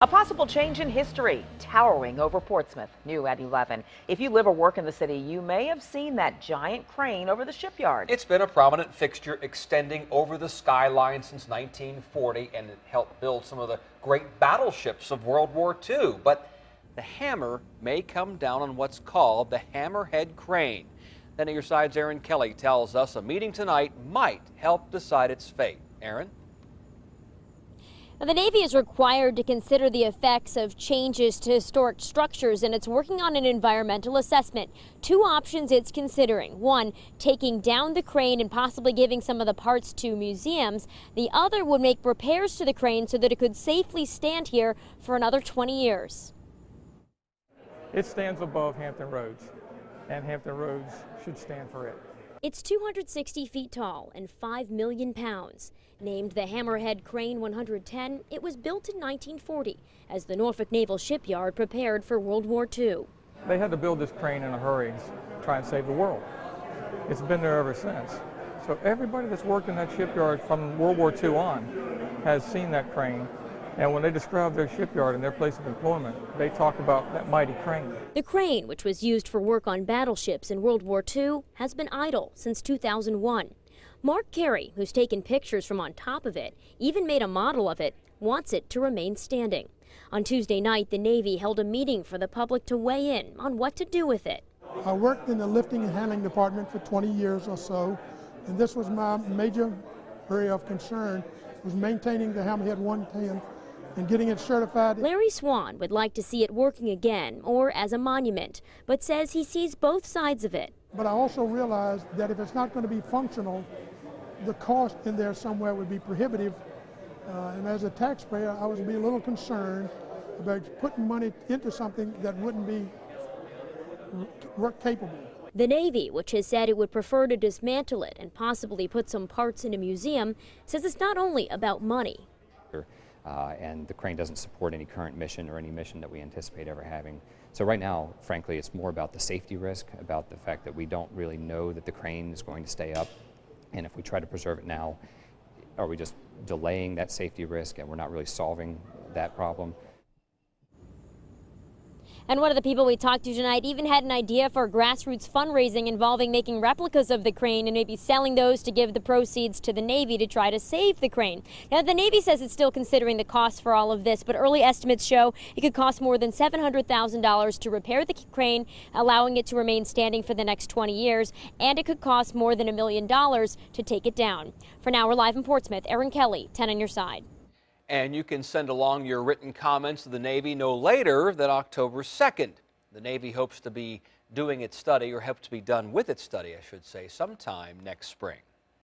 A possible change in history, towering over Portsmouth, new at 11. If you live or work in the city, you may have seen that giant crane over the shipyard. It's been a prominent fixture extending over the skyline since 1940, and it helped build some of the great battleships of World War II. But the hammer may come down on what's called the Hammerhead Crane. Then at your side's Erin Kelly tells us a meeting tonight might help decide its fate. Erin? The Navy is required to consider the effects of changes to historic structures, and it's working on an environmental assessment. Two options it's considering. One, taking down the crane and possibly giving some of the parts to museums. The other would make repairs to the crane so that it could safely stand here for another 20 years. It stands above Hampton Roads, and Hampton Roads should stand for it. It's 260 feet tall and 5 million pounds. Named the Hammerhead Crane 110, it was built in 1940 as the Norfolk Naval Shipyard prepared for World War II. They had to build this crane in a hurry to try and save the world. It's been there ever since. So everybody that's worked in that shipyard from World War II on has seen that crane. And when they describe their shipyard and their place of employment, they talk about that mighty crane. The crane, which was used for work on battleships in World War II, has been idle since 2001. Mark Carey, who's taken pictures from on top of it, even made a model of it, wants it to remain standing. On Tuesday night, the Navy held a meeting for the public to weigh in on what to do with it. I worked in the lifting and handling department for 20 years or so, and this was my major area of concern, was maintaining the Hammerhead 110 and getting it certified. Larry Swan would like to see it working again or as a monument, but says he sees both sides of it. But I also realized that if it's not going to be functional, the cost in there somewhere would be prohibitive. And as a taxpayer, I would be a little concerned about putting money into something that wouldn't be work capable. The Navy, which has said it would prefer to dismantle it and possibly put some parts in a museum, says it's not only about money. And the crane doesn't support any current mission or any mission that we anticipate ever having. So right now, frankly, it's more about the safety risk, about the fact that we don't really know that the crane is going to stay up. And if we try to preserve it now, are we just delaying that safety risk and we're not really solving that problem? And one of the people we talked to tonight even had an idea for grassroots fundraising involving making replicas of the crane and maybe selling those to give the proceeds to the Navy to try to save the crane. Now, the Navy says it's still considering the cost for all of this, but early estimates show it could cost more than $700,000 to repair the crane, allowing it to remain standing for the next 20 years, and it could cost more than $1 million to take it down. For now, we're live in Portsmouth. Erin Kelly, 10 on your side. And you can send along your written comments to the Navy no later than October 2nd. The Navy hopes to be doing its study, or hopes to be done with its study, I should say, sometime next spring.